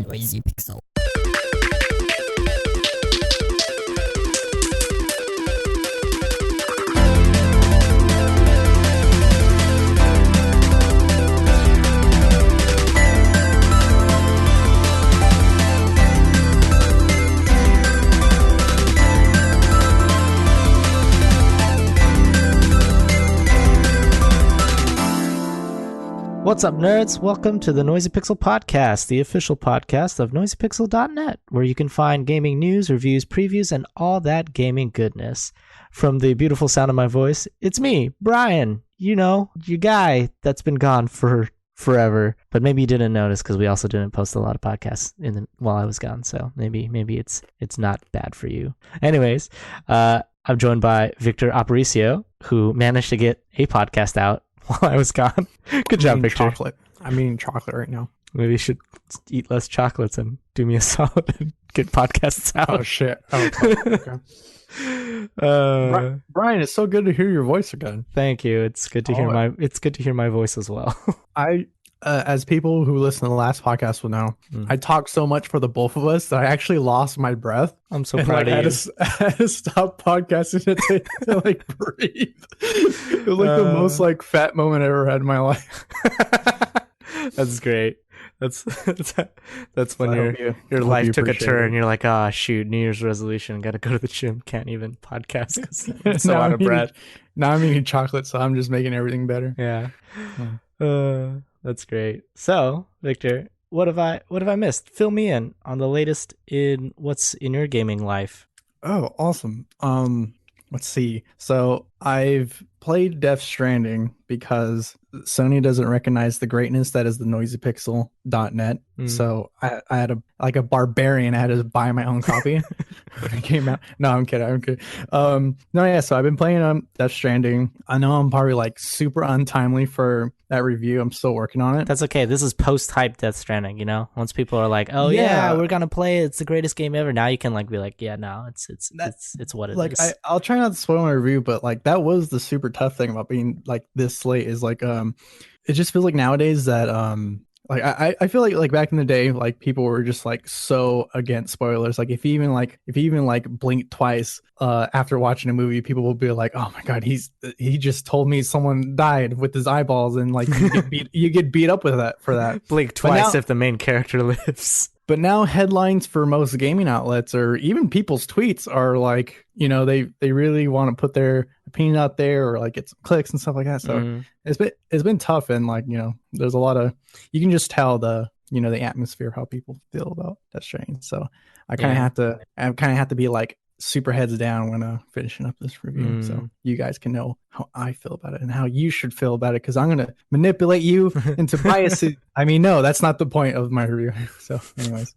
Noisy Pixel. What's up, nerds? Welcome to the Noisy Pixel Podcast, the official podcast of noisypixel.net, where you can find gaming news, reviews, previews, and all that gaming goodness. From the beautiful sound of my voice, it's me, Brian. You know, your guy that's been gone for forever, but maybe you didn't notice because we also didn't post a lot of podcasts while I was gone. So maybe it's not bad for you. Anyways, I'm joined by Victor Aparicio, who managed to get a podcast out while I was gone. Good job, Victor. I'm eating chocolate right now. Maybe you should eat less chocolates and do me a solid and get podcasts out. Oh shit! Oh, okay. Brian, it's so good to hear your voice again. Thank you. It's good to hear my voice as well. As people who listen to the last podcast will know, I talked so much for the both of us that I actually lost my breath. I'm so proud of you. I had to stop podcasting to like breathe. It was like the most like fat moment I ever had in my life. That's great. That's when your life took a turn. You're like, ah, shoot, New Year's resolution. Got to go to the gym. Can't even podcast because I'm so out of breath. Now I'm eating chocolate, so I'm just making everything better. Yeah. That's great. So, Victor, what have I missed? Fill me in on the latest in what's in your gaming life. Oh, awesome. Let's see. So I've played Death Stranding because Sony doesn't recognize the greatness that is the noisypixel.net. So I had a barbarian. I had to buy my own copy when it came out. No, I'm kidding. So I've been playing Death Stranding. I know I'm probably like super untimely for that review. I'm still working on it. That's okay. This is post-hype Death Stranding, you know? Once people are like, oh yeah, we're going to play it. It's the greatest game ever. Now you can like be like, yeah, no, it's what it like, is. I'll try not to spoil my review, but like that was the super tough thing about being like this late is like, it just feels like nowadays that, like I feel like back in the day, like people were just like so against spoilers. Like if you even blink twice after watching a movie, people will be like, "Oh my god, he just told me someone died with his eyeballs," and like you get beat up with that for that. Blink twice if the main character lives. But now headlines for most gaming outlets or even people's tweets are like, you know, they really want to put their opinion out there or like get some clicks and stuff like that. So it's been tough, and like, you know, there's a lot of, you can just tell the atmosphere, how people feel about Death Stranding. So I kind of have to be like super heads down when finishing up this review, so you guys can know how I feel about it and how you should feel about it, because I'm gonna manipulate you into biases. I mean, no, that's not the point of my review. So anyways,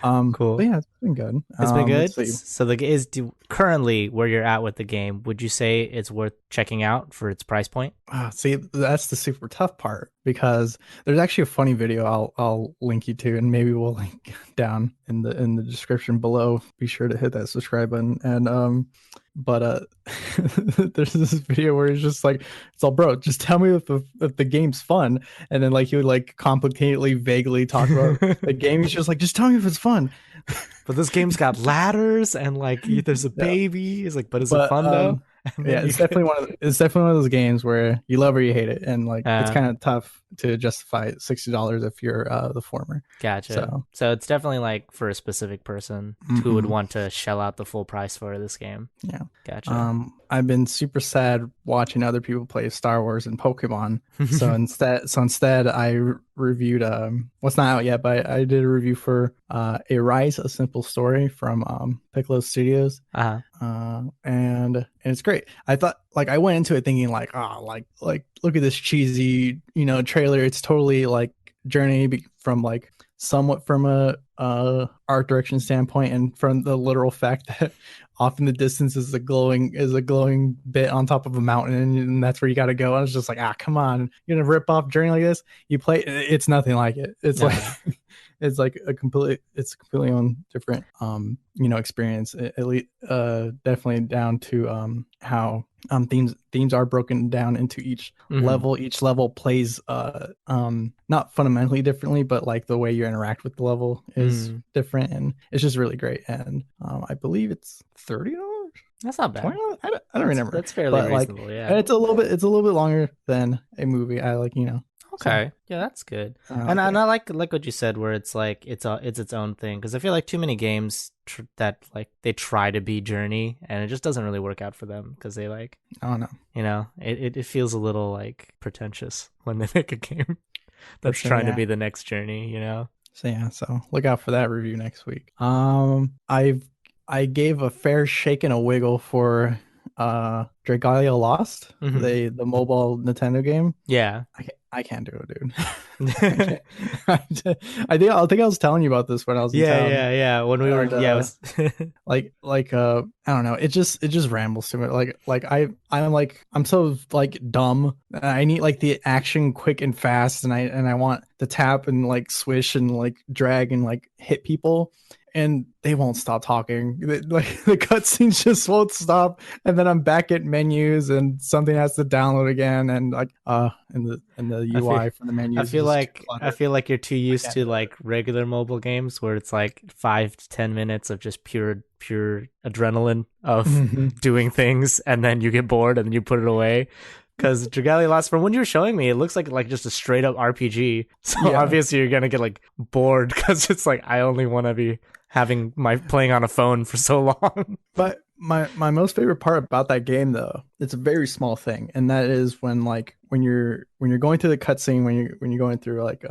cool. But yeah, it's been good. It's been good. So currently where you're at with the game, would you say it's worth checking out for its price point? See, that's the super tough part, because there's actually a funny video I'll link you to, and maybe we'll link down in the description below. Be sure to hit that subscribe button. And but there's this video where he's just like, it's all, bro, just tell me if the game's fun. And then like he would like complicatedly vaguely talk about the game. He's just like, just tell me if it's fun. But this game's got ladders and like there's a baby. He's like, but is it fun though? Yeah, it's definitely one of those games where you love or you hate it, and like it's kind of tough to justify $60 if you're the former. Gotcha. So it's definitely like for a specific person who would want to shell out the full price for this game. Yeah. Gotcha. I've been super sad watching other people play Star Wars and Pokemon. So instead I reviewed what's not out yet, but I did a review for A Rise, A Simple Story from Piccolo Studios. And it's great. I thought, like, I went into it thinking like, like look at this cheesy, you know, trailer. It's totally like Journey from like somewhat from a art direction standpoint, and from the literal fact that off in the distance is a glowing bit on top of a mountain, and that's where you got to go. I was just like, come on, you're gonna rip off Journey like this? You play, it's nothing like it. It's like it's like a completely own different experience, at least definitely down to how themes are broken down into each Mhm. level. Each level plays not fundamentally differently, but like the way you interact with the level is Mm. different, and it's just really great. And I believe it's $30, That's not bad. 20. I don't remember, That's fairly but like, reasonable. Yeah. and it's a little bit longer than a movie. I like, so Okay. Yeah, that's good. I And like it. I like what you said, where it's like it's its own thing. Because I feel like too many games that like they try to be Journey, and it just doesn't really work out for them because they like I don't know it feels a little like pretentious when they make a game for that's sure. trying to Yeah. be the next Journey. You know. So yeah, so look out for that review next week. I gave a fair shake and a wiggle for Dragalia Lost, Hmm. the mobile Nintendo game. Yeah. I can't do it, dude. I can't. I think I was telling you about this when I was in Yeah, town. yeah, yeah. When we were, And yeah, it was. I don't know, it just rambles to me. I'm so like dumb. I need like the action quick and fast, and I want to tap and like swish and like drag and like hit people, and they won't stop talking. Like the cutscenes just won't stop, and then I'm back at menus and something has to download again, and like and the I feel, UI for the menus is just too I cluttered. feel like you're too I used can't to do it. like regular mobile games where it's like 5 to 10 minutes of just pure adrenaline of Mhm. doing things, and then you get bored and then you put it away. Because Dragalia Lost, from when you were showing me, it looks like just a straight up RPG. So Yeah. obviously you're gonna get like bored because it's like I only want to be having my playing on a phone for so long. But my most favorite part about that game though, it's a very small thing, and that is when you're going through the cutscene, when you're going through like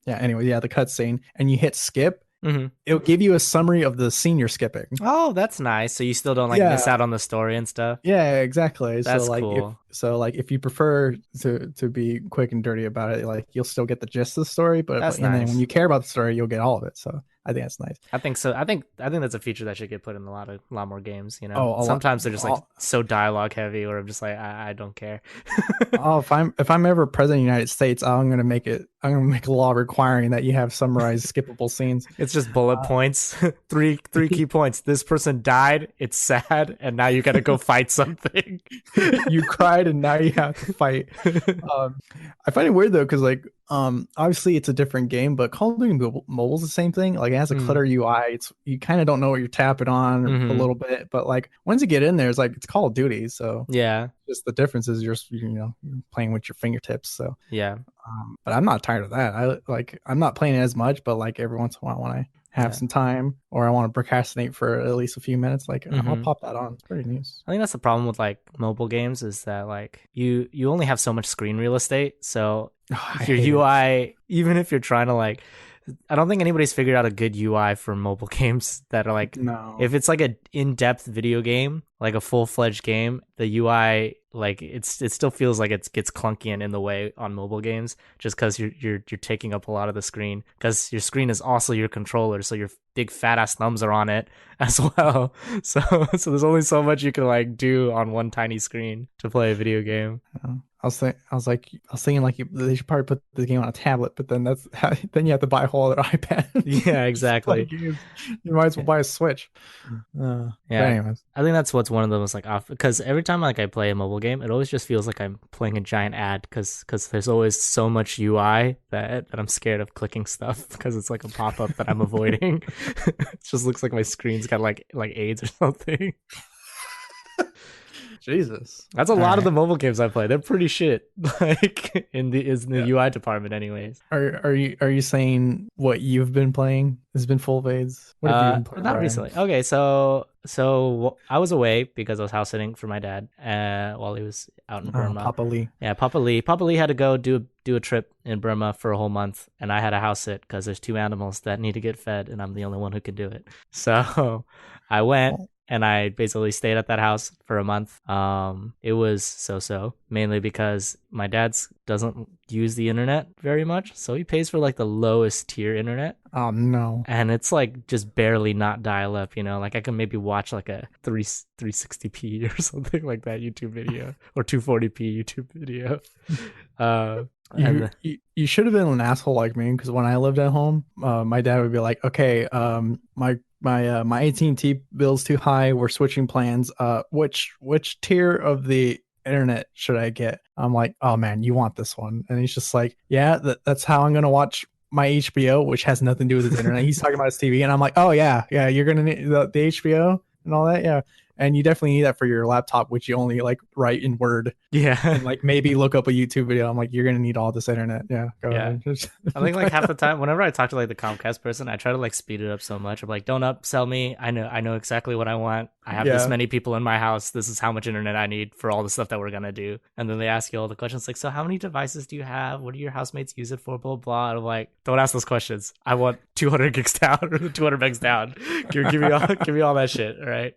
yeah, anyway, yeah, the cutscene, and you hit skip, Hmm. it'll give you a summary of the scene you're skipping. Oh, that's nice. So you still don't like miss Yeah, out on the story and stuff. yeah, exactly. That's cool. Like if you prefer to be quick and dirty about it, like you'll still get the gist of the story, but That's and then when nice. you care about the story, you'll get all of it. So I think that's nice. I think so. I think that's a feature that should get put in a lot more games. You know, Oh, a lot. sometimes they're just like so dialogue heavy, or I'm just like I don't care. Oh, if I'm ever president of the United States, I'm gonna make a law requiring that you have summarized skippable scenes. It's just bullet Uh, points. Three key points. This person died. It's sad, and now you got to go fight something. you cried and now you have to fight. Um, I find it weird though, because like obviously it's a different game, but Call of Duty Mobile's the same thing. Like it has a Mm. clutter UI. It's you kind of don't know what you're tapping on a Hmm. little bit, but like once you get in there, it's like it's Call of Duty. So Yeah, just the difference is you're playing with your fingertips. So yeah, but I'm not tired of that. I'm not playing it as much, but like every once in a while when I have yeah. some time or I want to procrastinate for at least a few minutes, like I'll Hmm. pop that on. It's pretty nice. I think that's the problem with like mobile games is that like you only have so much screen real estate. So Oh, I your hate it. UI, even if you're trying to like, I don't think anybody's figured out a good UI for mobile games that are like, No. if it's like a in-depth video game, like a full-fledged game, the UI like it still feels like it gets clunky and in the way on mobile games just because you're taking up a lot of the screen because your screen is also your controller, so your big fat ass thumbs are on it as well. So there's only so much you can like do on one tiny screen to play a video game. I was thinking like they should probably put the game on a tablet, but then then you have to buy a whole other iPad Yeah, just to play exactly. games. You might as well buy a Switch. But Yeah, anyways, I think that's what's one of the most like off because every time like I play a mobile game, it always just feels like I'm playing a giant ad because there's always so much UI that I'm scared of clicking stuff because it's like a pop up that I'm avoiding. It just looks like my screen's got like AIDS or something. Jesus. That's a All lot of right. the mobile games I play. They're pretty shit. Like in the Yeah. UI department, anyways. Are you saying what you've been playing has been full fades? What have you been playing, Not Brian? recently. Okay, so I was away because I was house sitting for my dad while he was out in Burma. Papa Lee. Yeah, Papa Lee had to go do a trip in Burma for a whole month, and I had a house sit because there's two animals that need to get fed, and I'm the only one who can do it. So I went Well, and I basically stayed at that house for a month. It was so mainly because my dad's doesn't use the internet very much, so he pays for like the lowest tier internet, oh no. and it's like just barely not dial up. You know, like I can maybe watch like a 360p or something like that YouTube video or 240p YouTube video. Uh, You, and you should have been an asshole like me, because when I lived at home, my dad would be like, okay, my AT&T bill's too high. We're switching plans. Which tier of the internet should I get? I'm like, oh man, you want this one? And he's just like, yeah, that's how I'm gonna watch my HBO, which has nothing to do with his internet. He's talking about his TV, and I'm like, oh yeah, you're gonna need the HBO and all that, yeah. And you definitely need that for your laptop, which you only like write in Word. Yeah. And like maybe look up a YouTube video. I'm like, you're gonna need all this internet. Yeah, go ahead. I think like half the time, whenever I talk to like the Comcast person, I try to like speed it up so much. I'm like, don't upsell me. I know exactly what I want. I have this many people in my house. This is how much internet I need for all the stuff that we're gonna do. And then they ask you all the questions like, so how many devices do you have? What do your housemates use it for? Blah blah. And I'm like, don't ask those questions. I want 200 gigs down or 200 megs down. Give me all that shit. All right.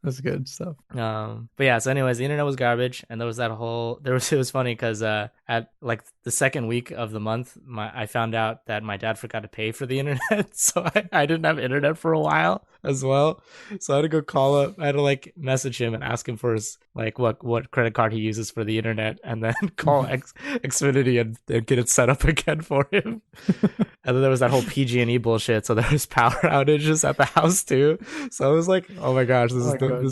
That's good stuff. But yeah, so anyways, the internet was garbage, and there was it was funny because at like the second week of the month, I found out that my dad forgot to pay for the internet, so I didn't have internet for a while as well. So I had to go call up. I had to like message him and ask him for his like what credit card he uses for the internet, and then call Xfinity and get it set up again for him. And then there was that whole PG&E bullshit, so there was power outages at the house too. So I was like, oh my gosh, this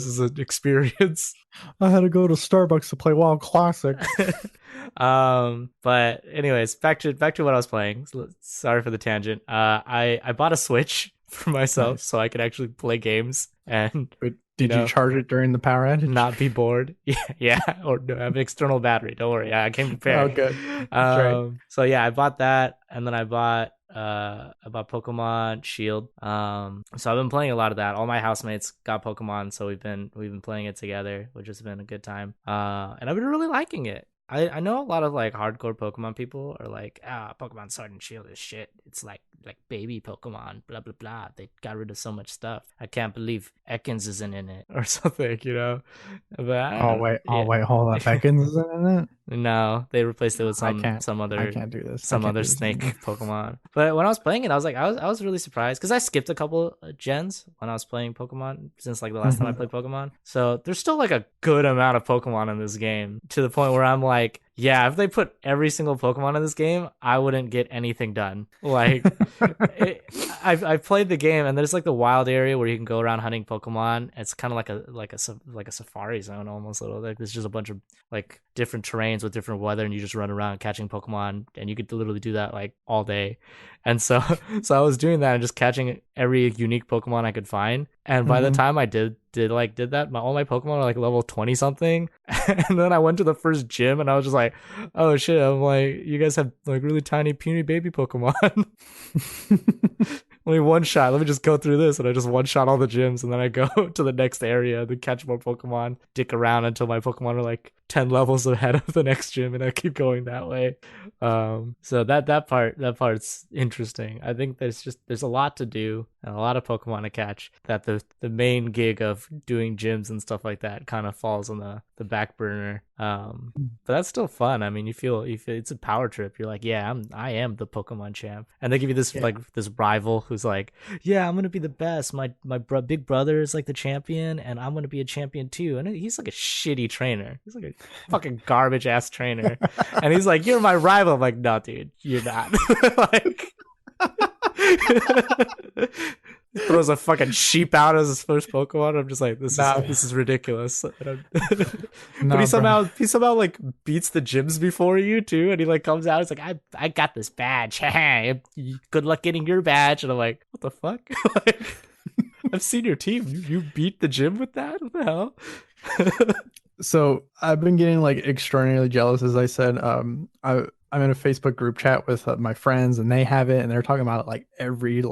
is an experience. I had to go to Starbucks to play WoW Classic. But anyways, back to what I was playing. Sorry for the tangent. I bought a Switch for myself so I could actually play games and did you charge it during the power outage? Not be bored. Yeah. Or no, I have an external battery. Don't worry. I came prepared. Oh, good. Right. So yeah, I bought that, and then I bought Pokemon Shield. So I've been playing a lot of that. All my housemates got Pokemon, so we've been playing it together, which has been a good time. And I've been really liking it. I know a lot of like hardcore Pokemon people are like, Pokemon Sword and Shield is shit. It's like baby Pokemon, blah blah blah. They got rid of so much stuff. I can't believe Ekans isn't in it or something, But wait, hold on. Ekans isn't in it? No, they replaced it with some other. I can't do this. Some other snake Pokemon. But when I was playing it, I was like, I was really surprised because I skipped a couple gens when I was playing Pokemon since like the last time I played Pokemon. So there's still like a good amount of Pokemon in this game to the point where I'm like, yeah, if they put every single Pokemon in this game, I wouldn't get anything done. Like, I've played the game, and there's like the wild area where you can go around hunting Pokemon. It's kind of like a safari zone almost. Like there's just a bunch of like different terrains with different weather, and you just run around catching Pokemon, and you could literally do that like all day. And so I was doing that and just catching every unique Pokemon I could find. And by the time I did that, all my Pokemon were like level 20 something. And then I went to the first gym and I was just like, oh shit, I'm like, you guys have like really tiny puny baby Pokemon. Only one shot. Let me just go through this. And I just one shot all the gyms, and then I go to the next area to catch more Pokemon, dick around until my Pokemon are like 10 levels ahead of the next gym, and I keep going that way. So that part's interesting. I think there's a lot to do and a lot of Pokemon to catch, that the main gig of doing gyms and stuff like that kind of falls on the back burner. But that's still fun. I mean, you feel it's a power trip. You're like, yeah, I am the Pokemon champ, and they give you this like this rival who's like, yeah, I'm gonna be the best. My big brother is like the champion, and I'm gonna be a champion too. And he's like a shitty trainer. He's like a fucking garbage ass trainer, and he's like, you're my rival. I'm like, no, dude, you're not. Like. He throws a fucking sheep out as his first Pokemon. I'm just like, this is ridiculous. But he somehow like beats the gyms before you too, and he like comes out. It's like, I got this badge. Good luck getting your badge. And I'm like, what the fuck? Like, I've seen your team. You beat the gym with that? What the hell? So I've been getting like extraordinarily jealous, as I said. I'm in a Facebook group chat with my friends, and they have it, and they're talking about it like every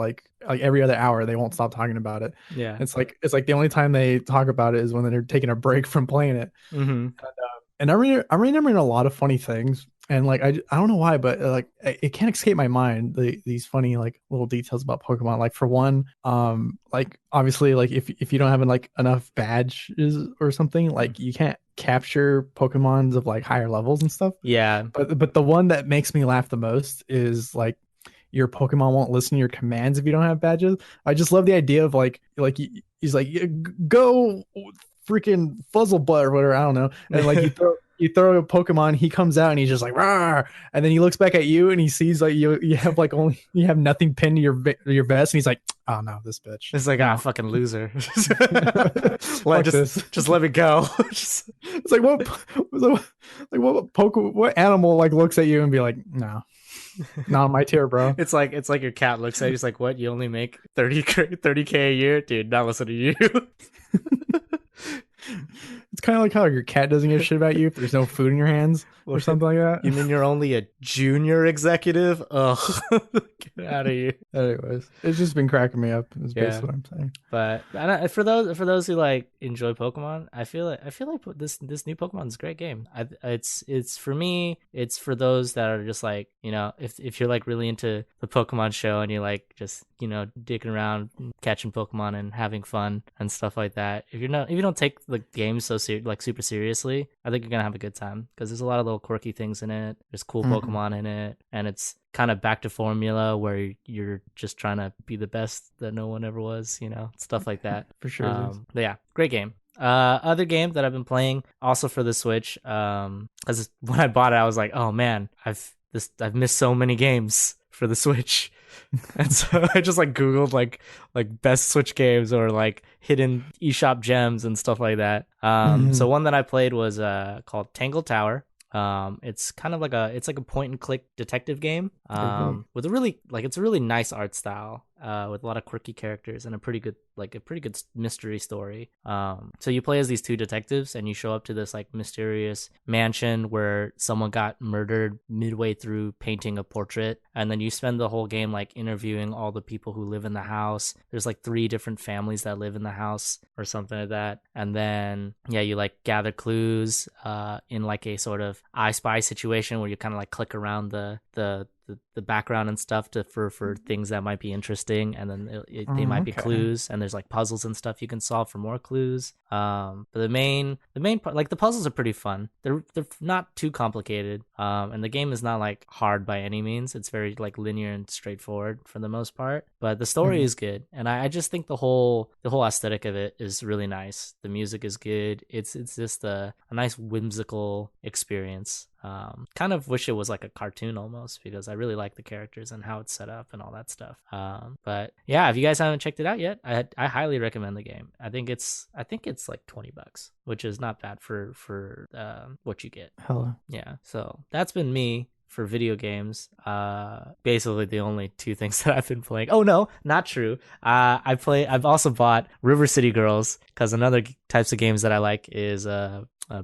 other hour. They won't stop talking about it. Yeah, it's like the only time they talk about it is when they're taking a break from playing it. And I'm remembering a lot of funny things, and like I don't know why, but like it can't escape my mind these funny like little details about Pokemon. Like for one, like obviously like if you don't have like enough badges or something, like you can't capture Pokemons of like higher levels and stuff. Yeah, but the one that makes me laugh the most is like your Pokemon won't listen to your commands if you don't have badges. I just love the idea of like he's like, go freaking Fuzzlebutt or whatever, I don't know, and like you throw a Pokemon, he comes out and he's just like, "Rawr!" And then he looks back at you and he sees like you have like only you have nothing pinned to your vest, and he's like, "Oh no, this bitch." It's like, no. fucking loser. Fuck this. Just let me go. It's like what animal like looks at you and be like, "No, not on my tier, bro." It's like your cat looks at you. He's like, what? You only make 30K a year, dude? Not listen to you. It's kind of like how your cat doesn't give a shit about you if there's no food in your hands or something like that. You mean you're only a junior executive? Ugh, get out of here. Anyways, it's just been cracking me up. Is basically what I'm saying. But for those who like enjoy Pokemon, I feel like this new Pokemon is a great game. It's for me. It's for those that are just like, you know, if you're like really into the Pokemon show and you're like just, you know, dicking around, catching Pokemon and having fun and stuff like that. If you don't take the game so super seriously, I think you're gonna have a good time because there's a lot of little quirky things in it. There's cool Pokemon in it, and it's kind of back to formula where you're just trying to be the best that no one ever was, you know, stuff like that. For sure. But yeah, great game. Other game that I've been playing also for the Switch, because when I bought it, I was like, oh man, I've missed so many games for the Switch. And so I just like Googled like best Switch games or like hidden eShop gems and stuff like that. So one that I played was called Tangled Tower. It's kind of like a point and click detective game with it's a really nice art style with a lot of quirky characters and a pretty good mystery story. So you play as these two detectives and you show up to this like mysterious mansion where someone got murdered midway through painting a portrait, and then you spend the whole game like interviewing all the people who live in the house. There's like 3 different families that live in the house or something like that, and then you like gather clues in like a sort of I Spy situation where you kind of like click around the background and stuff for things that might be interesting, and then they might be clues, and there's like puzzles and stuff you can solve for more clues. But the main part, like the puzzles are pretty fun. They're not too complicated, and the game is not like hard by any means. It's very like linear and straightforward for the most part, but the story is good, and I just think the whole aesthetic of it is really nice. The music is good. It's just a nice whimsical experience. Kind of wish it was like a cartoon almost, because I really like the characters and how it's set up and all that stuff. But yeah, if you guys haven't checked it out yet, I highly recommend the game. I think it's like $20, which is not bad for what you get. Hello. Yeah. So that's been me for video games. Basically the only 2 things that I've been playing. Oh no, not true. I've also bought River City Girls, because another types of games that I like is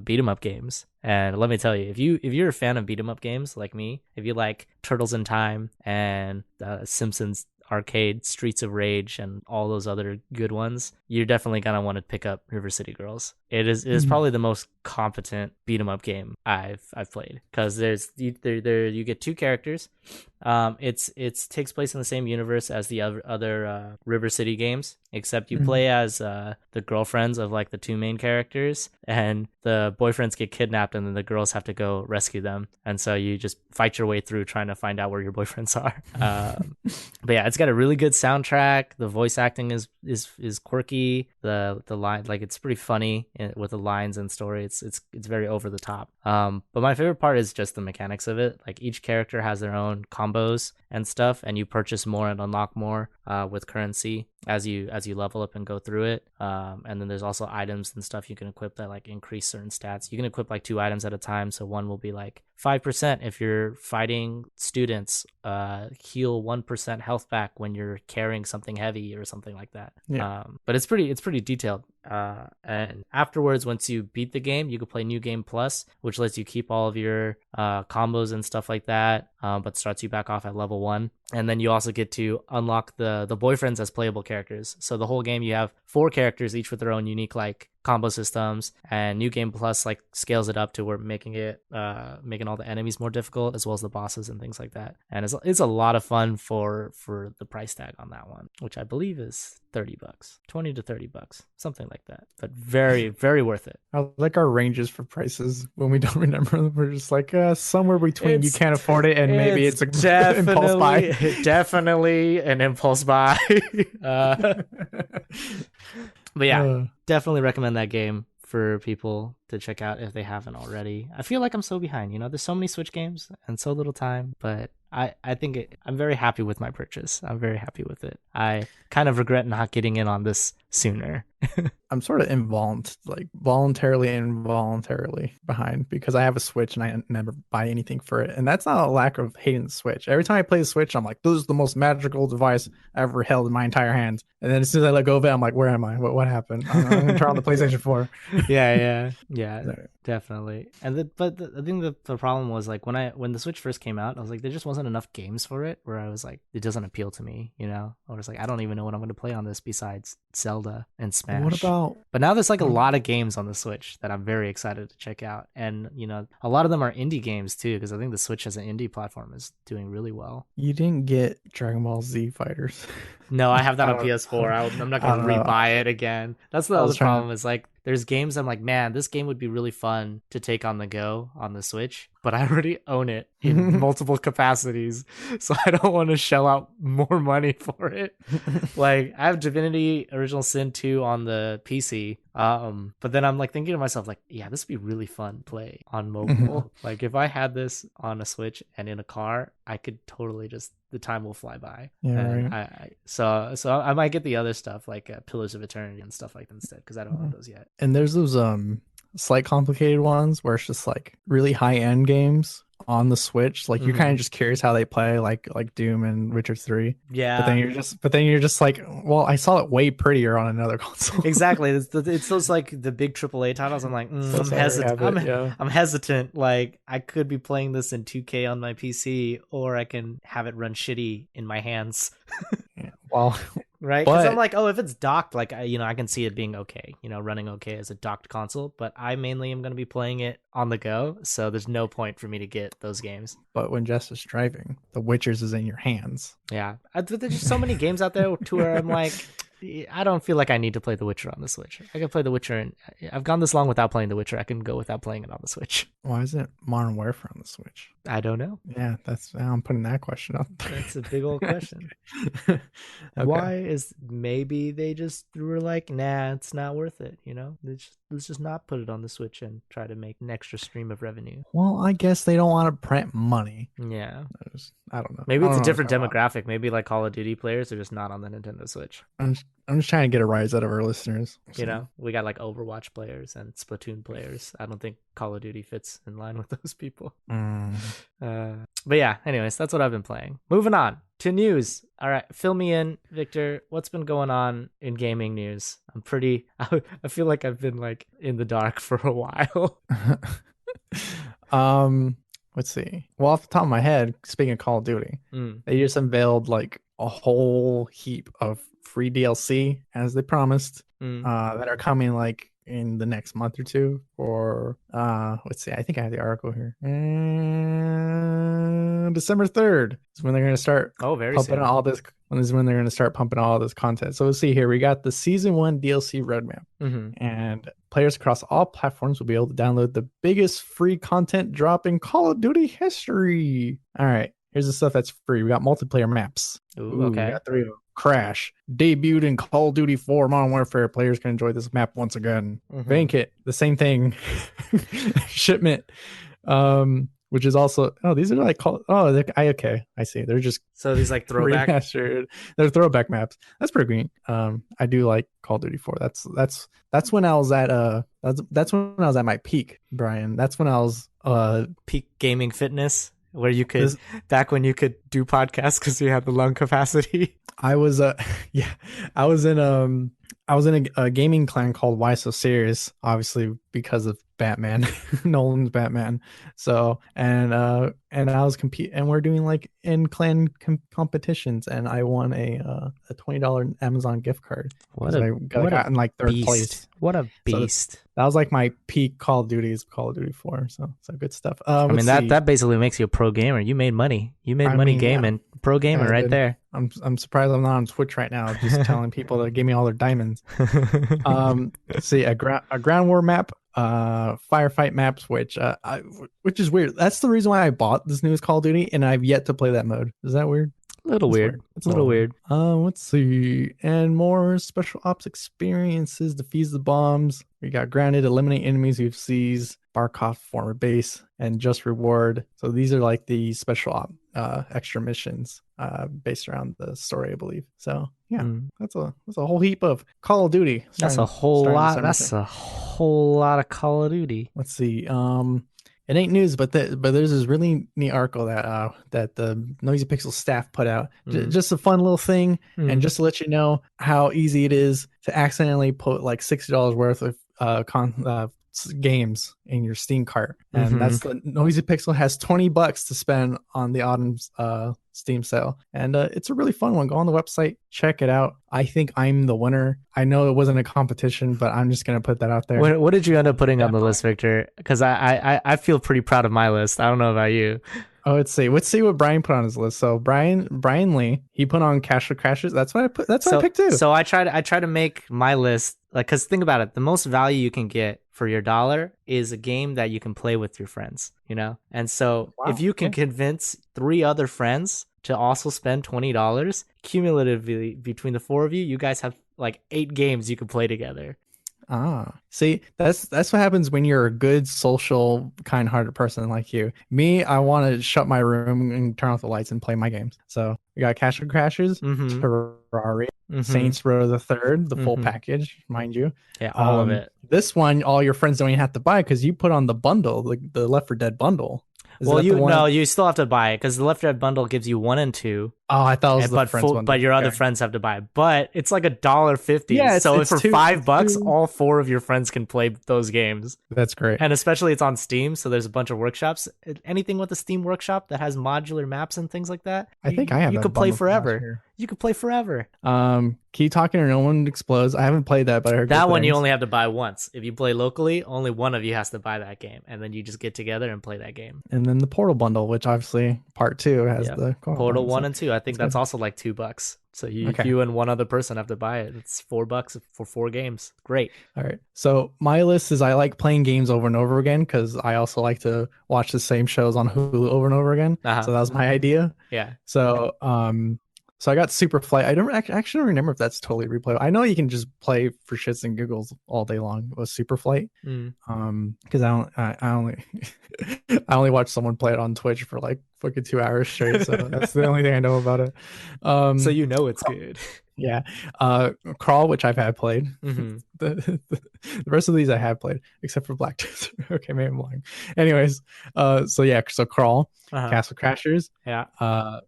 beat 'em up games. And let me tell you, if you're a fan of beat 'em up games like me, if you like Turtles in Time and Simpsons Arcade, Streets of Rage, and all those other good ones, you're definitely gonna want to pick up River City Girls. It is probably the most competent beat 'em up game I've played, because you get 2 characters. It takes place in the same universe as the other River City games, except you play as the girlfriends of like the 2 main characters, and the boyfriends get kidnapped, and then the girls have to go rescue them, and so you just fight your way through trying to find out where your boyfriends are. But yeah, it's got a really good soundtrack. The voice acting is quirky. The line, like, it's pretty funny with the lines and story. It's very over the top. But my favorite part is just the mechanics of it. Like, each character has their own combos and stuff, and you purchase more and unlock more with currency as you level up and go through it. And then there's also items and stuff you can equip that like increase certain stats. You can equip like 2 items at a time. So one will be like 5% if you're fighting students, heal 1% health back when you're carrying something heavy or something like that. Yeah. But it's pretty detailed. And afterwards, once you beat the game, you can play New Game Plus, which lets you keep all of your combos and stuff like that, but starts you back off at level 1. And then you also get to unlock the boyfriends as playable characters. So the whole game, you have 4 characters, each with their own unique like combo systems, and New Game Plus like scales it up to where making all the enemies more difficult, as well as the bosses and things like that. And it's a lot of fun for the price tag on that one, which I believe is $30, $20 to $30, something like that. But very, very worth it. I like our ranges for prices when we don't remember them. We're just like somewhere between you can't afford it and maybe it's a impulse buy. Definitely an impulse buy. But yeah, definitely recommend that game for people to check out if they haven't already. I feel like I'm so behind. There's so many Switch games and so little time, but I think I'm very happy with my purchase. I'm very happy with it. I kind of regret not getting in on this sooner. I'm sort of voluntarily and involuntarily behind because I have a Switch and I never buy anything for it. And that's not a lack of hating the Switch. Every time I play the Switch, I'm like, this is the most magical device I ever held in my entire hands. And then as soon as I let go of it, I'm like, where am I? What happened? I'm going to turn on the PlayStation 4. Yeah, definitely. And I think the problem was like when the Switch first came out, I was like, there just wasn't enough games for it. Where I was like, it doesn't appeal to me. I was like, I don't even know what I'm going to play on this besides Zelda and Smash. What about? But now there's like a lot of games on the Switch that I'm very excited to check out, and a lot of them are indie games too, because I think the Switch as an indie platform is doing really well. You didn't get Dragon Ball Z Fighters. No, I have that on PS4. I'm not going to rebuy it again. That's the other problem is like there's games I'm like, man, this game would be really fun to take on the go on the Switch, but I already own it in multiple capacities, so I don't want to shell out more money for it. Like I have Divinity Original Sin 2 on the PC, but then I'm like thinking to myself like, yeah, this would be really fun to play on mobile. Like if I had this on a Switch and in a car, I could totally just, the time will fly by. Yeah, and right. So I might get the other stuff like Pillars of Eternity and stuff like that instead, because I don't have those yet. And there's those slight complicated ones where it's just like really high end games on the Switch. Like you're kind of just curious how they play, like Doom and Witcher 3. Yeah. But then you're just like, well, I saw it way prettier on another console. Exactly. It's those like the big AAA titles. I'm like, I'm hesitant. I'm hesitant. Like I could be playing this in 2K on my PC, or I can have it run shitty in my hands. Yeah. Well, right, because I'm like, oh, if it's docked, like I can see it being okay, running okay as a docked console, but I mainly am going to be playing it on the go, so there's no point for me to get those games. But when Jess is driving, The Witcher's is in your hands. Yeah, there's just so many games out there to where I'm like, I don't feel like I need to play The Witcher on the Switch. I can play The Witcher, and I've gone this long without playing The Witcher. I can go without playing it on the Switch. Why isn't Modern Warfare on the Switch? I don't know. Yeah, I'm putting that question up. That's a big old question. Okay. Why is maybe they just were like, nah, it's not worth it. Let's just not put it on the Switch and try to make an extra stream of revenue. Well, I guess they don't want to print money. Yeah, I don't know. Maybe it's a different demographic. Maybe like Call of Duty players are just not on the Nintendo Switch. I'm just trying to get a rise out of our listeners. So. We got like Overwatch players and Splatoon players. I don't think Call of Duty fits in line with those people. But yeah, anyways, that's what I've been playing. Moving on to news. All right, fill me in, Victor. What's been going on in gaming news? I feel like I've been like in the dark for a while. Let's see. Well, off the top of my head, speaking of Call of Duty, they just unveiled like a whole heap of free DLC, as they promised, that are coming like in the next month or two. Or let's see, I think I have the article here. December 3rd is when they're going to start pumping all this. Is when they're going to start pumping all this content. So let's see here. We got the Season 1 DLC roadmap. And players across all platforms will be able to download the biggest free content drop in Call of Duty history. All right. Here's the stuff that's free. We got multiplayer maps. Ooh, okay. We got 3 of them. Crash. Debuted in Call of Duty 4 Modern Warfare. Players can enjoy this map once again. Bankit, the same thing. Shipment. Which is also, these are like okay, I see. They're just so these like throwback. They're throwback maps. That's pretty green. I do like Call of Duty 4. That's when I was at that's when I was at my peak, Brian. That's when I was peak gaming fitness, where you could back when you could do podcasts because you had the lung capacity. I was I was in a gaming clan called Why So Serious, obviously because of Batman, Nolan's Batman. So and I was and we're doing like in clan competitions, and I won a $20 Amazon gift card. What a like third beast. Place. What a beast. So that was like my peak Call of Duty is Call of Duty 4. So good stuff. I mean that basically makes you a pro gamer. You made money. You made money gaming. Yeah. Pro gamer right there. I'm surprised I'm not on Twitch right now, just telling people to give me all their diamonds. Let's see, a ground war map, firefight maps, which is weird. That's the reason why I bought this newest Call of Duty, and I've yet to play that mode. Is that weird? Little weird. It's a little weird. Let's see. And more special ops experiences. Defuse the bombs. We got grounded, eliminate enemies who seize Barkov, former base, and just reward. So these are like the special op extra missions based around the story, I believe. So yeah, that's a whole heap of Call of Duty. That's a whole lot. That's a whole lot of Call of Duty. Let's see. It ain't news, but there's this really neat article that the Noisy Pixel staff put out. Just a fun little thing, and just to let you know how easy it is to accidentally put like $60 worth of games in your Steam cart, and that's the Noisy Pixel has $20 to spend on the autumn's Steam sale, and it's a really fun one. Go on the website, check it out. I think I'm the winner. I know it wasn't a competition, but I'm just gonna put that out there. What did you end up putting on the list, Victor? Because I feel pretty proud of my list. I don't know about you. Oh, let's see what Brian put on his list. So Brian Lee, he put on Cash for Crashes. That's what I put. That's what I picked too. So I try to make my list like, because think about it, the most value you can get for your dollar is a game that you can play with your friends, you know? And so if you can convince 3 other friends to also spend $20 cumulatively between the 4 of you, you guys have like 8 games you can play together. See, that's what happens when you're a good, social, kind-hearted person like you. Me, I want to shut my room and turn off the lights and play my games. So we got Cash for Crashers, Terraria, Saints Row the Third, the full package, mind you. Yeah, all of it. This one, all your friends don't even have to buy because you put on the bundle, the Left 4 Dead bundle. You still have to buy it because the Left 4 Dead bundle gives you 1 and 2. Oh, I thought it was the friends one. But your other friends have to buy it. But it's like $1.50. Yeah, so for $5, all 4 of your friends can play those games. That's great. And especially it's on Steam, so there's a bunch of workshops. Anything with the Steam workshop that has modular maps and things like that. I think I have. You could play forever. You could play forever. Keep Talking or No One Explodes. I haven't played that, but I heard that one you only have to buy once. If you play locally, only one of you has to buy that game, and then you just get together and play that game. And then the Portal bundle, which obviously part 2 has the Portal 1 and 2. I think that's also like $2. So you and one other person have to buy it. It's $4 for 4 games. Great. All right. So my list is I like playing games over and over again because I also like to watch the same shows on Hulu over and over again. So that was my idea. Yeah. So so I got Super Flight. I don't actually don't remember if that's totally replayable. I know you can just play for shits and giggles all day long with Super Flight. Because I only watch someone play it on Twitch for like fucking 2 hours straight. So that's the only thing I know about it. So you know it's good. Yeah. Crawl, which I've had played. The rest of these I have played, except for Black Desert. Okay, maybe I'm lying. Anyways, so Crawl, Castle Crashers,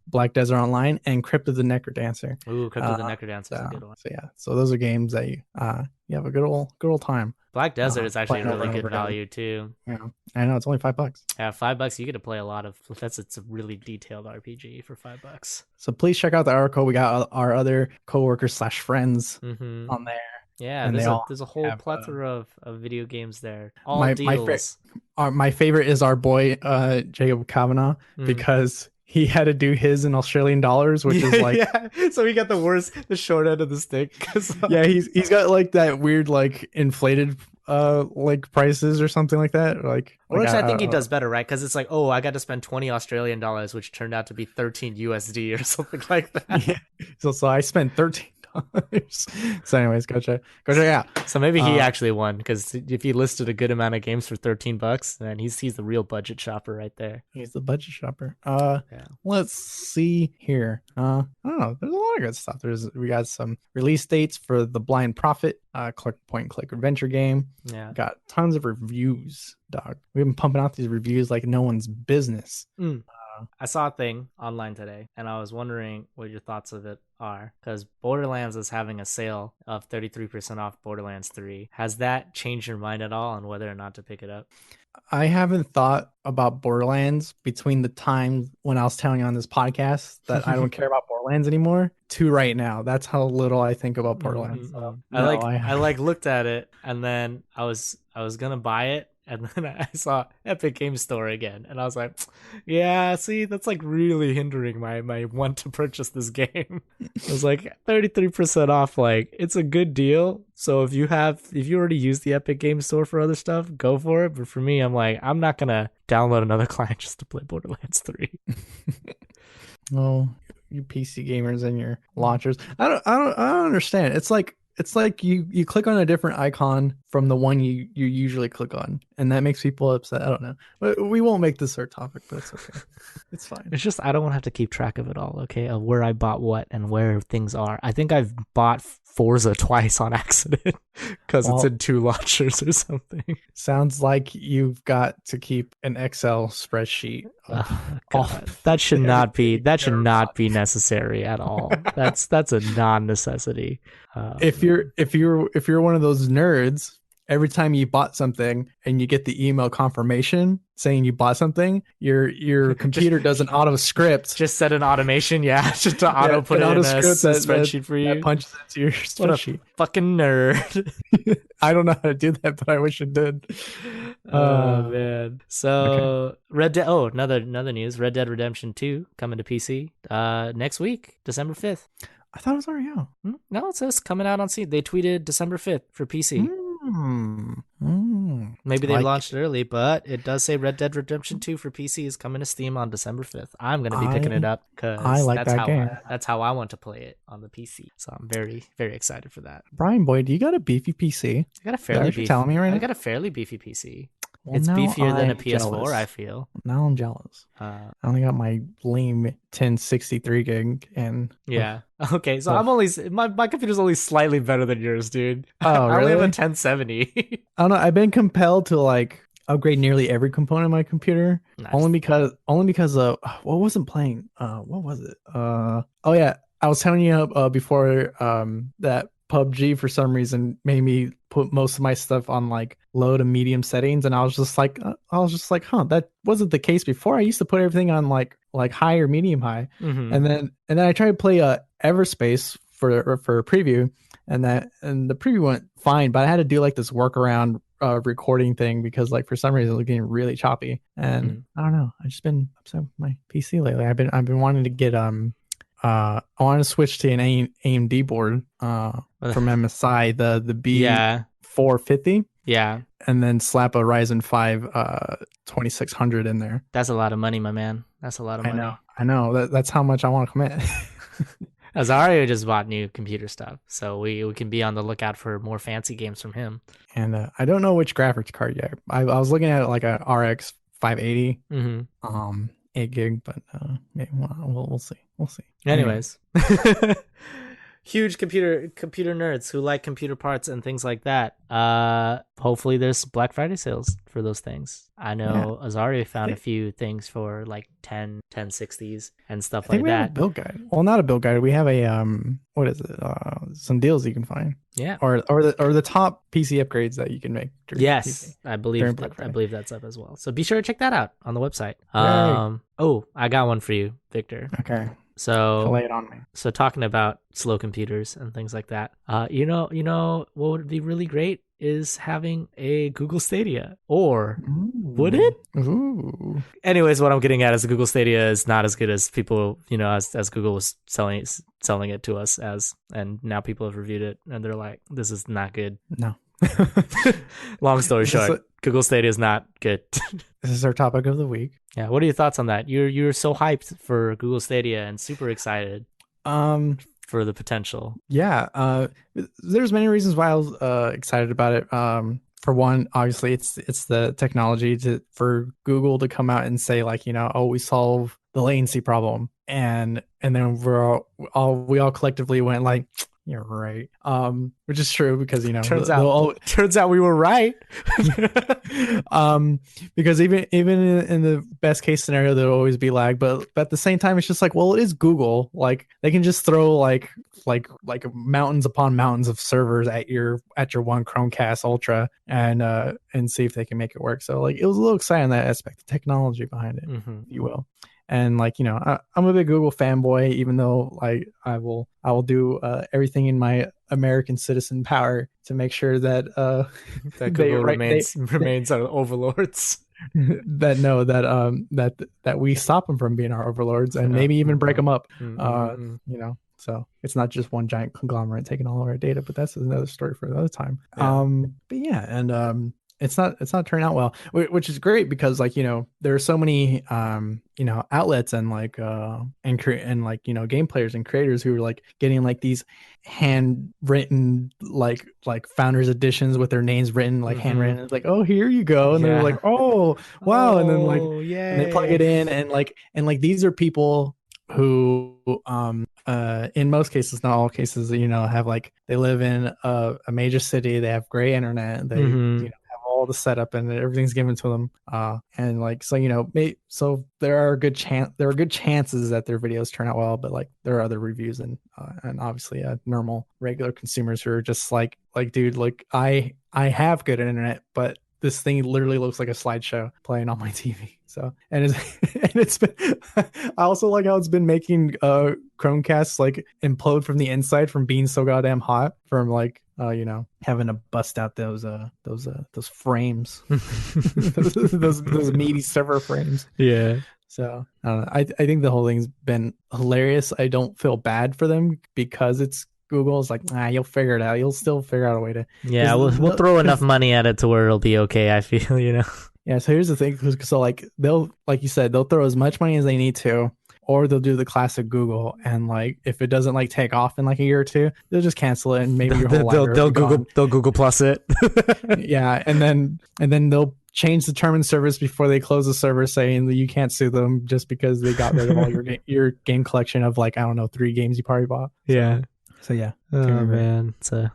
Black Desert Online, and Crypt of the Necrodancer. Ooh, Crypt of the Necrodancer is a good one. So yeah, so those are games that you have a good old time. Black Desert is actually really good value too. Yeah, I know, it's only $5. Yeah, $5 you get to play a lot of. It's a really detailed RPG for $5. So please check out the article. We got our other coworkers / friends on there. Yeah, and there's a whole plethora of video games there. All deals. My favorite is our boy Jacob Kavanagh because he had to do his in Australian dollars, which is like so he got the short end of the stick. Yeah, he's got like that weird like inflated like prices or something like that. Which I think he does better, right? Because it's like, oh, I got to spend 20 Australian dollars, which turned out to be 13 USD or something like that. Yeah. So I spent $13. So anyways, go check out. So maybe he actually won because if he listed a good amount of games for $13, then he's the real budget shopper right there. He's the budget shopper. Let's see here. I don't know. There's a lot of good stuff. We got some release dates for the Blind Prophet, point and click adventure game. Yeah, got tons of reviews, dog. We've been pumping out these reviews like no one's business. I saw a thing online today, and I was wondering what your thoughts of it are, because Borderlands is having a sale of 33% off Borderlands 3. Has that changed your mind at all on whether or not to pick it up? I haven't thought about Borderlands between the time when I was telling you on this podcast that I don't care about Borderlands anymore to right now. That's how little I think about Borderlands. I looked at it, and then I was gonna buy it. And then I saw Epic Games Store again, and I was like, yeah, see, that's like really hindering my want to purchase this game. It was like 33% off. Like, it's a good deal. So if you already use the Epic Games Store for other stuff, go for it. But for me, I'm like, I'm not going to download another client just to play Borderlands 3. Well, you PC gamers and your launchers. I don't understand. It's like you click on a different icon from the one you usually click on, and that makes people upset. I don't know. But we won't make this our topic, but it's okay. It's fine. It's just I don't want to have to keep track of it all, okay? Of where I bought what and where things are. I think I've bought Forza twice on accident because it's in 2 launchers or something. Sounds like you've got to keep an Excel spreadsheet. That should not be necessary at all. That's a non-necessity. If you're one of those nerds, every time you bought something and you get the email confirmation saying you bought something, your computer does an auto script. Just set an automation, just to auto put it in a spreadsheet for you. That punches into your spreadsheet. What a fucking nerd. I don't know how to do that, but I wish it did. Oh man. So okay. Another news. Red Dead Redemption 2 coming to PC next week, December 5th. I thought it was already out. No, it says coming out on Steam. They tweeted December 5th for PC. Maybe they launched it early, but it does say Red Dead Redemption 2 for PC is coming to Steam on December 5th. I'm going to be picking it up because that's how I want to play it on the PC. So I'm very, very excited for that. Brian Boyd, do you got a beefy PC? I got a fairly beefy. Telling me right now? I got a fairly beefy PC. Well, it's beefier than a PS4, jealous. I feel. Now I'm jealous. I only got my lame 1063 gig and yeah. Okay, so I'm only my computer's only slightly better than yours, dude. Oh, I really? only have a 1070. I don't know. I've been compelled to like upgrade nearly every component of my computer. Nice. Only because of what wasn't playing. What was it? Oh yeah, I was telling you before that PUBG for some reason made me put most of my stuff on like low to medium settings, and I was just like, that wasn't the case before. I used to put everything on like high or medium high, and then I tried to play Everspace for a preview, and the preview went fine, but I had to do like this workaround recording thing because like for some reason it was getting really choppy, and I don't know. I've just been upset with my PC lately. I've been wanting to get I want to switch to an AMD board from MSI, the B450. Yeah. And then slap a Ryzen 5 2600 in there. That's a lot of money, my man. That's a lot of money. I know. That's how much I want to commit. Azario just bought new computer stuff, so we can be on the lookout for more fancy games from him. And I don't know which graphics card yet. I was looking at like a RX 580. 8 gig, but maybe we'll see. Anyways, huge computer nerds who like computer parts and things like that. Hopefully there's Black Friday sales for those things. I know Azaria found a few things for like 1060s and stuff like that. We have a build guide. Well, not a build guide. We have a what is it? Some deals you can find. Yeah. Or the top PC upgrades that you can make. Yes, I believe that's up as well. So be sure to check that out on the website. I got one for you, Victor. Okay. So lay it on me. So talking about slow computers and things like that. You know what would be really great is having a Google Stadia. Or would it? Ooh. Anyways, what I'm getting at is the Google Stadia is not as good as people, as Google was selling it to us as, and now people have reviewed it and they're like, this is not good. No. Long story short, Google Stadia is not good. This is our topic of the week. Yeah, what are your thoughts on that? You're so hyped for Google Stadia and super excited for the potential. Yeah, there's many reasons why I was excited about it. For one, obviously, it's the technology for Google to come out and say like, we solve the latency problem, and then we all collectively went like, you're right. Which is true because turns out we were right. Because even in the best case scenario there'll always be lag, but at the same time it's just like, well, it is Google. Like they can just throw like mountains upon mountains of servers at your one Chromecast Ultra and see if they can make it work. So like it was a little exciting in that aspect, the technology behind it, if you will. And like, I'm a big Google fanboy, even though like I will do everything in my American citizen power to make sure that that Google remains our overlords. that we stop them from being our overlords and maybe even break them up. So it's not just one giant conglomerate taking all of our data, but that's another story for another time. But yeah, and it's not turning out well, which is great because like, there are so many outlets and like and like, game players and creators who are like getting like these handwritten like founders editions with their names written like handwritten. It's like, oh, here you go, and they're Yeah. like, oh wow, and then like Oh, and they plug it yay. in, and like these are people who in most cases, not all cases, have like they live in a major city, they have great internet, they have all the setup and everything's given to them, and like so so there are good chances that their videos turn out well, but like there are other reviews and obviously normal regular consumers who are just like dude, like I have good internet, but this thing literally looks like a slideshow playing on my TV. So it's been I also like how it's been making Chromecasts like implode from the inside from being so goddamn hot from like having to bust out those frames. those meaty server frames. Yeah. So I don't know. I think the whole thing's been hilarious. I don't feel bad for them because it's Google's like, you'll figure it out. You'll still figure out a way to. Yeah, we'll throw enough money at it to where it'll be okay, I feel. Yeah, so here's the thing. So like they'll, like you said, they'll throw as much money as they need to, or they'll do the classic Google, and like if it doesn't like take off in like a year or two, they'll just cancel it and maybe your whole library will be gone. They'll Google Plus it. Yeah, and then they'll change the term and service before they close the server, saying that you can't sue them just because they got rid of all your game collection of like, I don't know, 3 games you probably bought. Yeah. So yeah. Oh man, it's a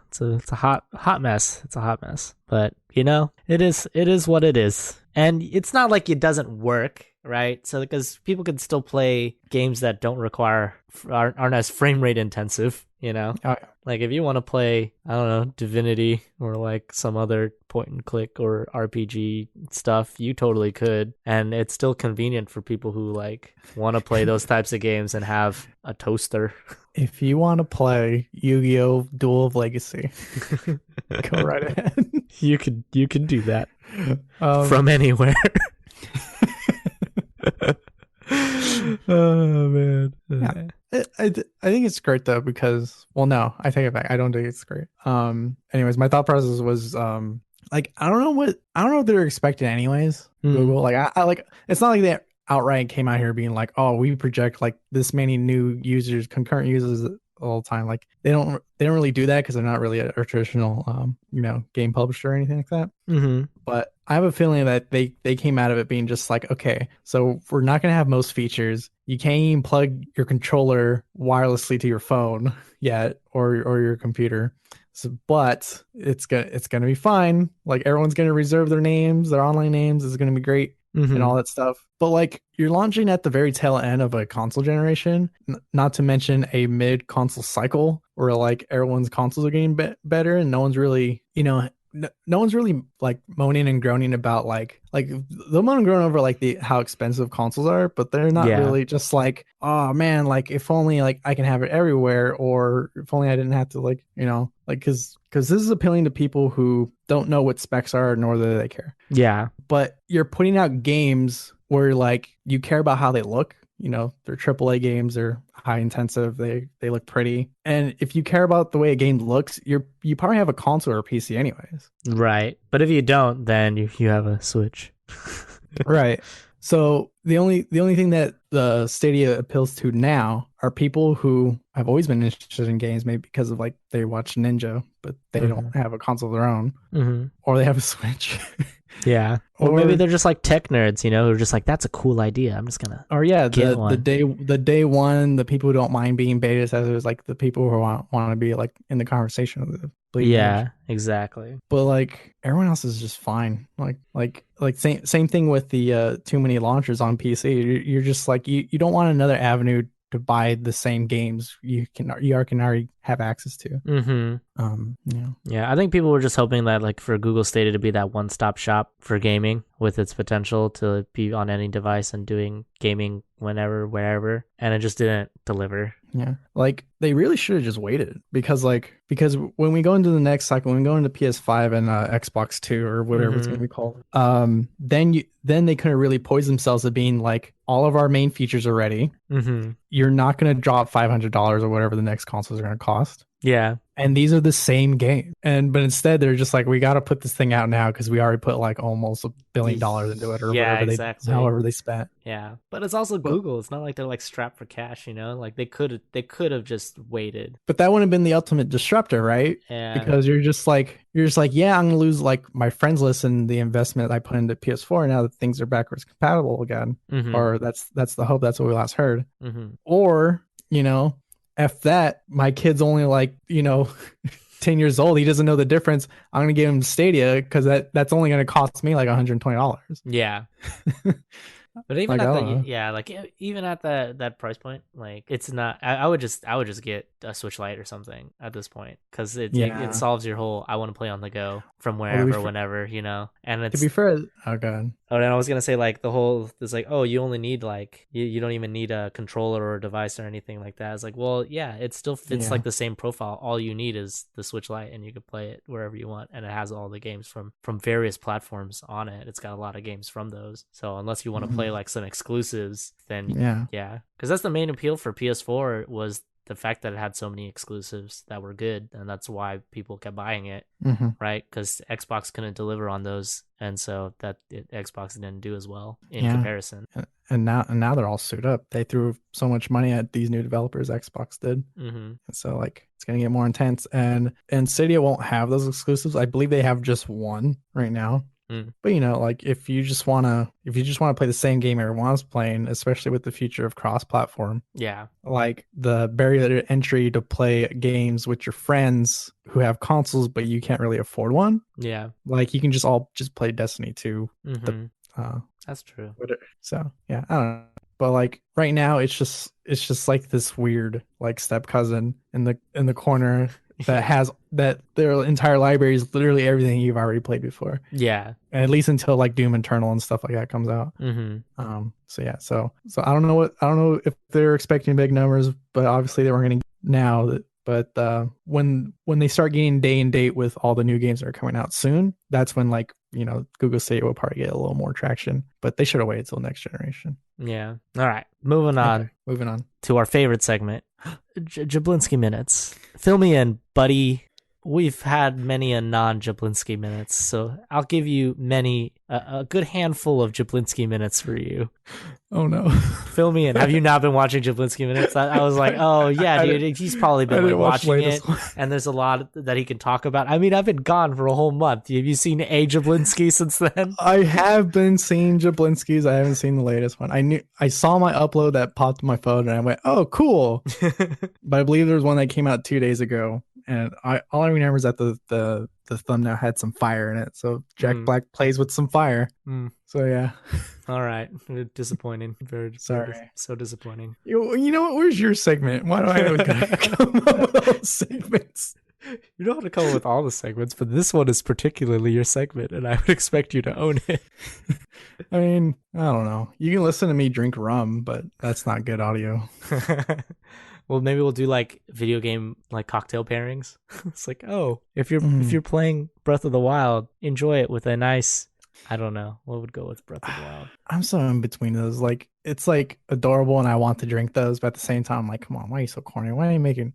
hot mess. It's a hot mess. But it is what it is. And it's not like it doesn't work, right? So because people can still play games that aren't as frame rate intensive, Oh, yeah. Like if you want to play, I don't know, Divinity or like some other point and click or RPG stuff, you totally could. And it's still convenient for people who like want to play those types of games and have a toaster. If you want to play Yu-Gi-Oh! Duel of Legacy, go right ahead. You could do that from anywhere. Oh man. Yeah. I think it's great though because, well, no, I take it back. I don't think it's great. Anyways, my thought process was like I don't know what they're expecting anyways. Google, like I like, it's not like they outright came out here being like, oh, we project like this many new users, concurrent users all the time. Like they don't really do that because they're not really a traditional game publisher or anything like that. But I have a feeling that they came out of it being just like, okay, so we're not going to have most features. You can't even plug your controller wirelessly to your phone yet or your computer. So, but it's gonna be fine. Like everyone's gonna reserve their names, their online names. It's gonna be great. And all that stuff. But like you're launching at the very tail end of a console generation, not to mention a mid console cycle where like everyone's consoles are getting better and no one's really, no one's really like moaning and groaning about like they'll moan and groan over like how expensive consoles are, but they're not really just like, oh man, like if only like I can have it everywhere, or if only I didn't have to like, like because this is appealing to people who don't know what specs are nor do they care. Yeah. But you're putting out games where like you care about how they look. They're AAA games, they're high intensive, they look pretty. And if you care about the way a game looks, you probably have a console or a PC anyways. Right. But if you don't, then you have a Switch. Right. So the only thing that the Stadia appeals to now are people who have always been interested in games, maybe because of like they watch Ninja, but they don't have a console of their own, or they have a Switch. Yeah. Or maybe they're just like tech nerds, who are just like, that's a cool idea, I'm just gonna get one. the day one, the people who don't mind being beta testers, like the people who want to be like in the conversation with the bleeding edge. Exactly. But like everyone else is just fine. Like same thing with the too many launchers on PC. You're just like you don't want another avenue to buy the same games you can already have access to. Yeah, I think people were just hoping that like for Google Stadia to be that one-stop shop for gaming with its potential to be on any device and doing gaming whenever, wherever, and it just didn't deliver. Yeah, like they really should have just waited because when we go into the next cycle, when we go into PS5 and Xbox 2 or whatever it's going to be called, then they couldn't really poise themselves at being like, all of our main features are ready. You're not going to drop $500 or whatever the next consoles are going to cost. Yeah. And these are the same game. But instead they're just like, we got to put this thing out now because we already put like almost $1 billion into it or Yeah, whatever exactly. however they spent. Yeah, but it's also But Google. It's not like they're like strapped for cash, you know? Like they could have just waited. but that would have been the ultimate disruptor, right? Yeah. Because you're just like, yeah, I'm gonna lose like my friends list and the investment I put into PS4 now that things are backwards compatible again. Mm-hmm. Or that's the hope. That's what we last heard. Mm-hmm. Or, F that, my kid's only like, 10 years old. He doesn't know the difference. I'm gonna give him Stadia because that's only gonna cost me like $120. Yeah. But even Like, at I the don't know. yeah, like even at that price point, like it's not. I would just get a Switch Lite or something at this point because it Yeah. solves your whole I want to play on the go from Well, wherever, whenever, you know. And to be it's fair, oh god. oh, and I was gonna say like the whole it's like oh you only need like you don't even need a controller or a device or anything like that. It's like well yeah it still fits Yeah. like the same profile. All you need is the Switch Lite and you can play it wherever you want, and it has all the games from various platforms on it. It's got a lot of games from those. So unless you want to play like some exclusives, then yeah, because that's the main appeal for PS4 was the fact that it had so many exclusives that were good, and that's why people kept buying it, right? Because Xbox couldn't deliver on those, and so Xbox didn't do as well in comparison. And now they're all suited up. They threw so much money at these new developers. Xbox did, Mm-hmm. so like it's gonna get more intense. And Stadia won't have those exclusives. I believe they have just one right now. But like if you just wanna play the same game everyone else playing, especially with the future of cross-platform, Yeah, like the barrier to entry to play games with your friends who have consoles but you can't really afford one. yeah, Like you can just play Destiny 2. that's true. So yeah, I don't know. But like right now it's just like this weird like step cousin in the corner that has that their entire library is literally everything you've already played before. Yeah. And at least until like Doom Eternal and stuff like that comes out. So yeah, so I don't know if they're expecting big numbers, but obviously they weren't going to now. But when they start getting day and date with all the new games that are coming out soon, that's when like Google Stadia will probably get a little more traction. But they should have waited till next generation. Yeah. All right. Moving on to our favorite segment, Jablinski Minutes. Fill me in, buddy. We've had many a non-Jablinski minutes, so I'll give you a good handful of Jablinski minutes for you. Oh no. Fill me in. Have you not been watching Jablinski minutes? I was like, oh yeah, dude, he's probably been like watching it, and there's a lot that he can talk about. I mean, I've been gone for a whole month. Have you seen a Jablinski since then? I have been seeing Jablinskis. I haven't seen the latest one. I saw my upload that popped on my phone, and I went, oh, cool. But I believe there's one that came out 2 days ago. And all I remember is that the thumbnail had some fire in it. So Jack Black plays with some fire. So yeah. All right. Disappointing. Sorry. So disappointing. You know what? Where's your segment? Why do I always gotta come up with all the segments? You don't have to come up with all the segments, but this one is particularly your segment, and I would expect you to own it. I mean, I don't know. You can listen to me drink rum, but that's not good audio. Well, maybe we'll do like video game like cocktail pairings. It's like, oh, if you're playing Breath of the Wild, enjoy it with a nice, I don't know, what would go with Breath of the Wild. I'm so in between those. Like it's like adorable, and I want to drink those, but at the same time, I'm like, come on, why are you so corny? Why are you making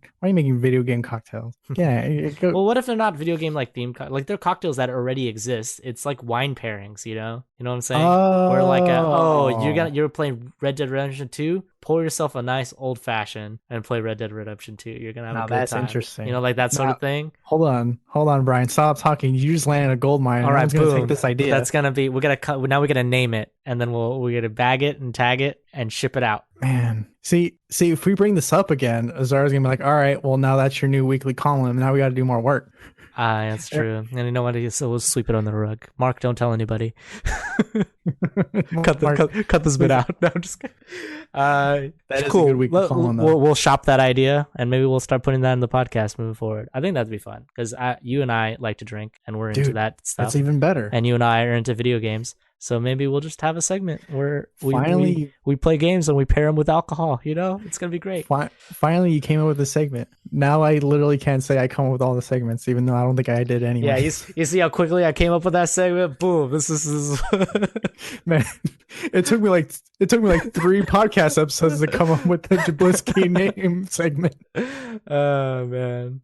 video game cocktails? Yeah. Well, what if they're not video game like themed? Like they're cocktails that already exist. It's like wine pairings, you know what I'm saying? Where like, you're playing Red Dead Redemption 2. Pour yourself a nice old fashioned and play Red Dead Redemption 2. You're gonna have a good that's time. Interesting. Like that sort of thing. Hold on, Brian. Stop talking. You just landed a gold mine. All right, gonna take this idea. That's gonna be. We're gonna name it, and then we're gonna bag it and tag it and ship it out. Man, see, if we bring this up again, Azara's gonna be like, all right, well now that's your new weekly column. Now we got to do more work. That's true. And you know what? So we'll sweep it on the rug. Mark, don't tell anybody. cut this bit out. No, I'm just kidding. That is cool. A good weekly column, we'll shop that idea, and maybe we'll start putting that in the podcast moving forward. I think that'd be fun because you and I like to drink, and we're into that stuff. That's even better. And you and I are into video games. So maybe we'll just have a segment where we play games and we pair them with alcohol. It's gonna be great. Finally, you came up with a segment. Now I literally can't say I come up with all the segments, even though I don't think I did anyway. Yeah, you see how quickly I came up with that segment? Boom! This is man. It took me like 3 podcast episodes to come up with the Jablinski name segment. Oh man.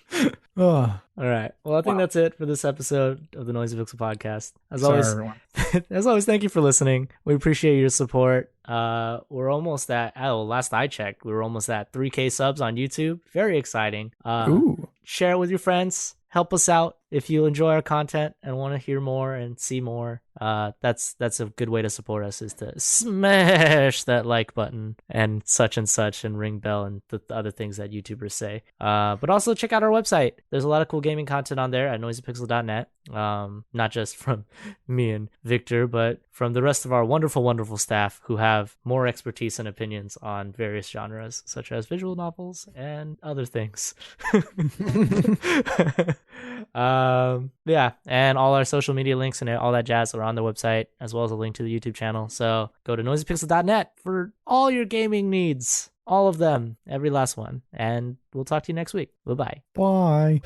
Oh, All right. Well, I think wow. that's it for this episode of the Noisy Pixel podcast. As Sorry, always, everyone. thank you for listening. We appreciate your support. We're almost at, last I checked, we were almost at 3K subs on YouTube. Very exciting. Ooh. Share it with your friends. Help us out if you enjoy our content and want to hear more and see more. That's a good way to support us, is to smash that like button and such and ring bell and the other things that YouTubers say. But also check out our website. There's a lot of cool gaming content on there at noisypixel.net. Not just from me and Victor, but from the rest of our wonderful, wonderful staff who have more expertise and opinions on various genres, such as visual novels and other things. Yeah, and all our social media links and all that jazz are on the website, as well as a link to the YouTube channel. So go to noisypixel.net for all your gaming needs, all of them, every last one. And we'll talk to you next week. Bye-bye. Bye.